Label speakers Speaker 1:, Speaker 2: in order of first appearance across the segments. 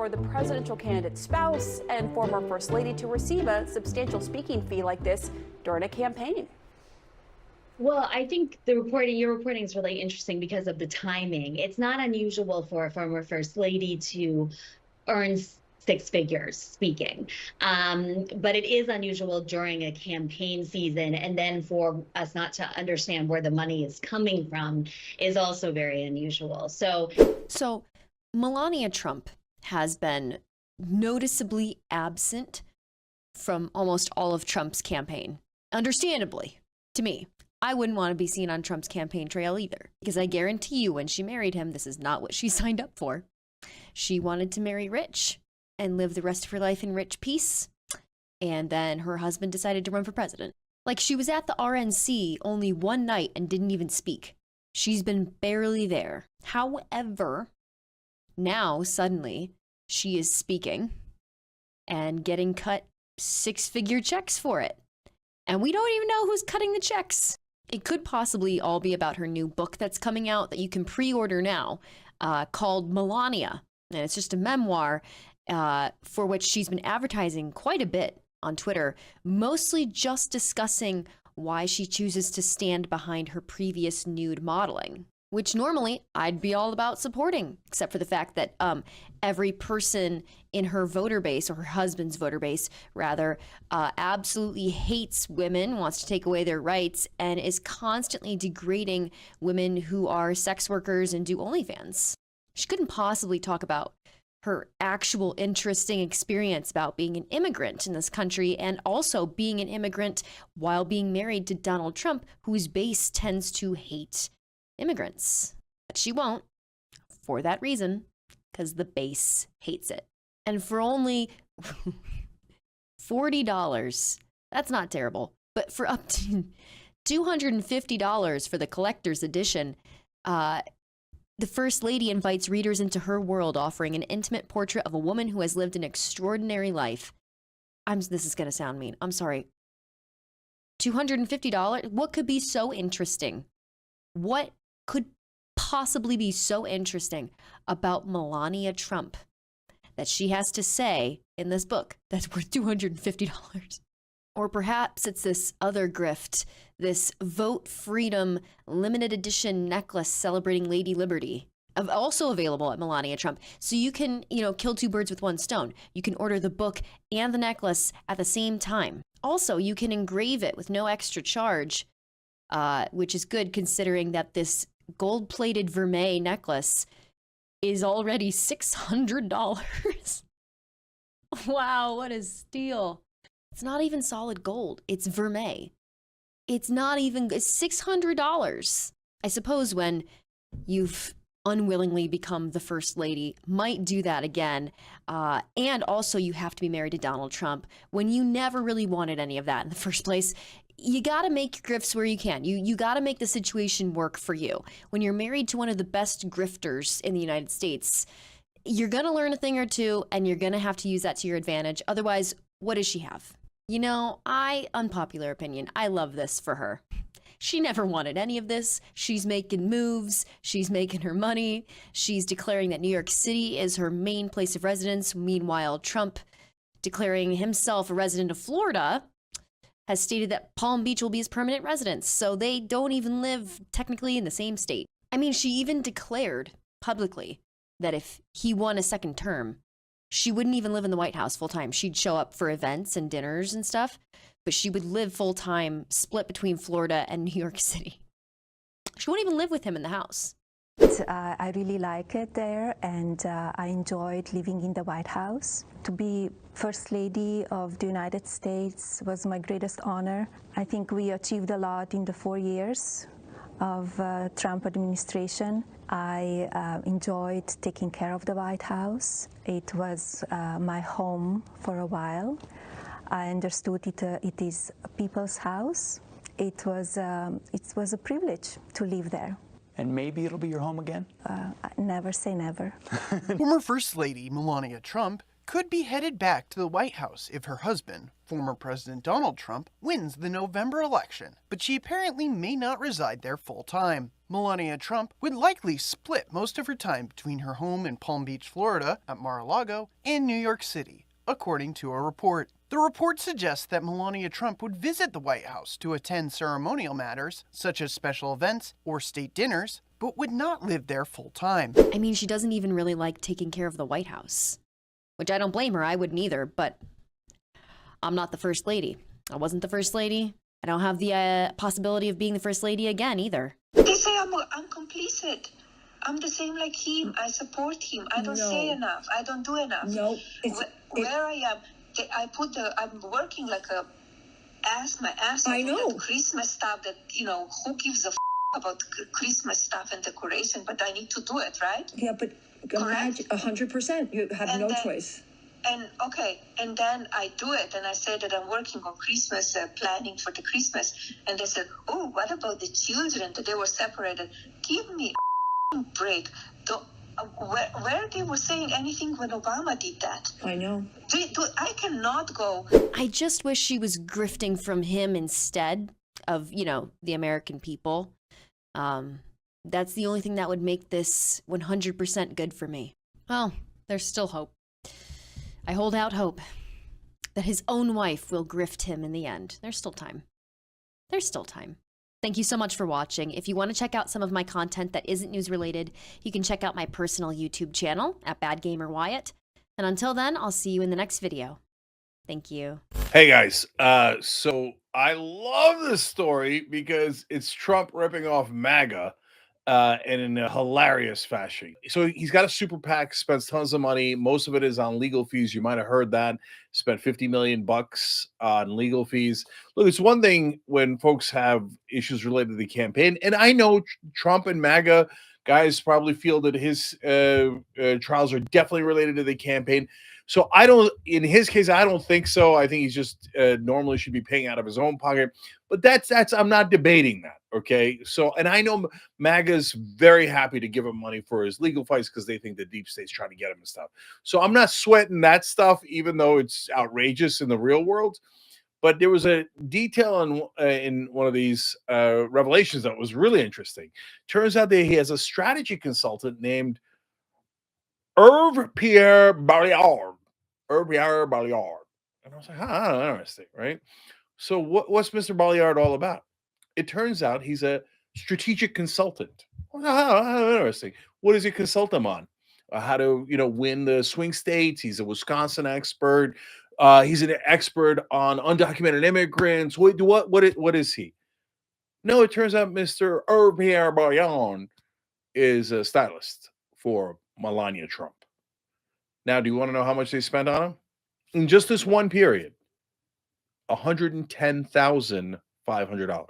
Speaker 1: for the presidential candidate's spouse and former First Lady to receive a substantial speaking fee like this during a campaign?
Speaker 2: Well, I think your reporting is really interesting because of the timing. It's not unusual for a former First Lady to earn six figures speaking. But it is unusual during a campaign season. And then for us not to understand where the money is coming from is also very unusual.
Speaker 3: So Melania Trump has been noticeably absent from almost all of Trump's campaign. Understandably, to me. I wouldn't want to be seen on Trump's campaign trail either, because I guarantee you when she married him, this is not what she signed up for. She wanted to marry rich and live the rest of her life in rich peace. And then her husband decided to run for president. Like, she was at the RNC only one night and didn't even speak. She's been barely there. However, now suddenly she is speaking and getting cut six-figure checks for it. And we don't even know who's cutting the checks. It could possibly all be about her new book that's coming out that you can pre-order now, called Melania. And it's just a memoir for which she's been advertising quite a bit on Twitter, mostly just discussing why she chooses to stand behind her previous nude modeling, which normally I'd be all about supporting, except for the fact that every person in her voter base, or her husband's voter base, rather, absolutely hates women, wants to take away their rights, and is constantly degrading women who are sex workers and do OnlyFans. She couldn't possibly talk about her actual interesting experience about being an immigrant in this country, and also being an immigrant while being married to Donald Trump, whose base tends to hate immigrants. But she won't, for that reason, because the base hates it. And for only $40, that's not terrible, but for up to $250 for the collector's edition, the First Lady invites readers into her world, offering an intimate portrait of a woman who has lived an extraordinary life. This is going to sound mean. I'm sorry. $250? What could be so interesting? What could possibly be so interesting about Melania Trump that she has to say in this book that's worth $250? Or perhaps it's this other grift, this Vote Freedom limited edition necklace celebrating Lady Liberty, also available at Melania Trump. So you can, kill two birds with one stone. You can order the book and the necklace at the same time. Also, you can engrave it with no extra charge, which is good considering that this gold-plated vermeil necklace is already $600. Wow, what a steal. It's not even solid gold. It's vermeil. It's $600. I suppose when you've unwillingly become the First Lady, might do that again. And also you have to be married to Donald Trump when you never really wanted any of that in the first place. You got to make your grifts where you can. You got to make the situation work for you. When you're married to one of the best grifters in the United States, you're going to learn a thing or two, and you're going to have to use that to your advantage. Otherwise, what does she have? Unpopular opinion, I love this for her. She never wanted any of this. She's making moves. She's making her money. She's declaring that New York City is her main place of residence. Meanwhile, Trump, declaring himself a resident of Florida, has stated that Palm Beach will be his permanent residence. So they don't even live technically in the same state. I mean, she even declared publicly that if he won a second term, she wouldn't even live in the White House full time. She'd show up for events and dinners and stuff, but she would live full time, split between Florida and New York City. She won't even live with him in the house.
Speaker 4: I really like it there, and I enjoyed living in the White House. To be First Lady of the United States was my greatest honor. I think we achieved a lot in the 4 years of Trump administration. I enjoyed taking care of the White House. It was my home for a while. I understood it is a people's house. It was a privilege to live there.
Speaker 5: And maybe it'll be your home again?
Speaker 4: Never say never.
Speaker 6: Former First Lady Melania Trump
Speaker 5: could be headed back to the White House if her husband, former President Donald Trump, wins the November election, but she apparently may not reside there full-time. Melania Trump would likely split most of her time between her home in Palm Beach, Florida, at Mar-a-Lago, and New York City, according to a report. The report suggests that Melania Trump would visit the White House to attend ceremonial matters, such as special events or state dinners, but would not live there full-time.
Speaker 3: I mean, she doesn't even really like taking care of the White House, which I don't blame her. I wouldn't either, but I'm not the first lady. I wasn't the first lady. I don't have the possibility of being the first lady again either.
Speaker 6: They say I'm complicit. I'm the same like him. I support him. I don't say enough. I don't do enough.
Speaker 7: No,
Speaker 6: where I am, I'm working like a my ass off.
Speaker 7: I know.
Speaker 6: That Christmas stuff that, who gives a about Christmas stuff and decoration, but I need to do it, right?
Speaker 7: Yeah, but imagine 100%. You have no choice.
Speaker 6: And then I do it, and I say that I'm working on Christmas, planning for the Christmas, and they said, "Oh, what about the children that they were separated?" Give me a break. Where they were saying anything when Obama did that?
Speaker 7: I know.
Speaker 6: I cannot go.
Speaker 3: I just wish she was grifting from him instead of, the American people. That's the only thing that would make this 100% good for me. Well, there's still hope. I hold out hope that his own wife will grift him in the end. There's still time. There's still time. Thank you so much for watching. If you want to check out some of my content that isn't news related, you can check out my personal YouTube channel at Bad Gamer Wyatt. And until then, I'll see you in the next video. Thank you.
Speaker 8: Hey guys, so I love this story because it's Trump ripping off MAGA and in a hilarious fashion. So he's got a super PAC, spends tons of money. Most of it is on legal fees. You might have heard that. Spent $50 million on legal fees. Look, it's one thing when folks have issues related to the campaign. And I know Trump and MAGA guys probably feel that his trials are definitely related to the campaign. So in his case, I don't think so. I think he's just normally should be paying out of his own pocket. But that's I'm not debating that. Okay. So, and I know MAGA's very happy to give him money for his legal fights because they think the deep state's trying to get him and stuff. So I'm not sweating that stuff, even though it's outrageous in the real world. But there was a detail in one of these revelations that was really interesting. Turns out that he has a strategy consultant named Pierre Barriard. Pierre Barriard. And I was like, interesting, right? So what's Mr. Barriard all about? It turns out he's a strategic consultant. Interesting. What does he consult them on? How to, win the swing states. He's a Wisconsin expert. He's an expert on undocumented immigrants. What is he? No, it turns out Mr. Pierre Barriard is a stylist for Melania Trump. Now, do you want to know how much they spent on him? In just this one period, $110,500.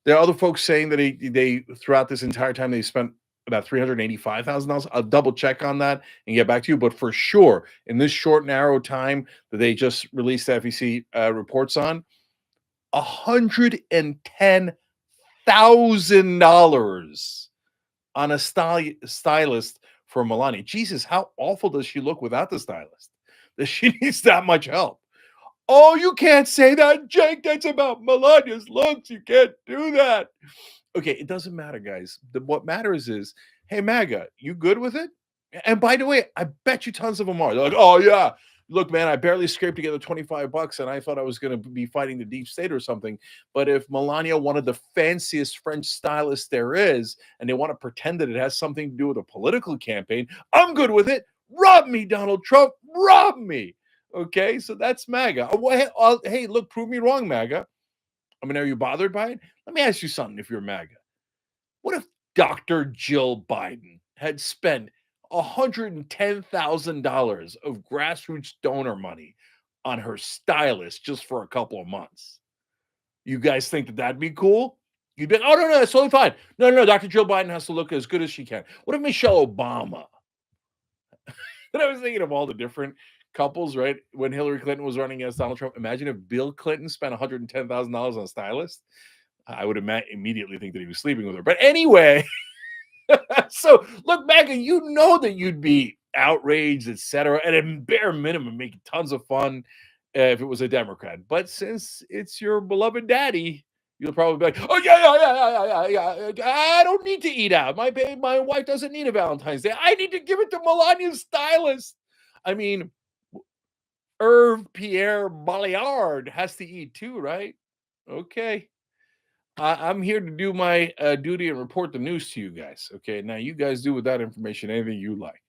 Speaker 8: There are other folks saying that they throughout this entire time they spent about $385,000. I'll double check on that and get back to you. But for sure, in this short, narrow time that they just released the FEC reports on, $110,000 on a stylist for Melania. Jesus, how awful does she look without the stylist? That she needs that much help. Oh, you can't say that, Jake. That's about Melania's looks. You can't do that. Okay, it doesn't matter, guys. What matters is, hey, MAGA, you good with it? And by the way, I bet you tons of them are. They're like, oh, yeah. Look, man, I barely scraped together $25 and I thought I was going to be fighting the deep state or something. But if Melania wanted the fanciest French stylist there is, and they want to pretend that it has something to do with a political campaign, I'm good with it. Rob me, Donald Trump. Rob me. Okay, so that's MAGA. Hey, look, prove me wrong, MAGA. I mean, are you bothered by it? Let me ask you something if you're MAGA. What if Dr. Jill Biden had spent $110,000 of grassroots donor money on her stylist just for a couple of months? You guys think that that'd be cool? You'd be like, oh, no, it's totally fine. No, Dr. Jill Biden has to look as good as she can. What if Michelle Obama? And I was thinking of all the different couples, right? When Hillary Clinton was running against Donald Trump, imagine if Bill Clinton spent $110,000 on a stylist. I would immediately think that he was sleeping with her. But anyway, so look, MAGA, you know that you'd be outraged, etc. And at bare minimum, making tons of fun if it was a Democrat. But since it's your beloved daddy, you'll probably be like, oh yeah. I don't need to eat out. My wife doesn't need a Valentine's Day. I need to give it to Melania's stylist. I mean, Herve Pierre Balliard has to eat too, right? Okay. I'm here to do my duty and report the news to you guys. Okay. Now you guys do with that information anything you like.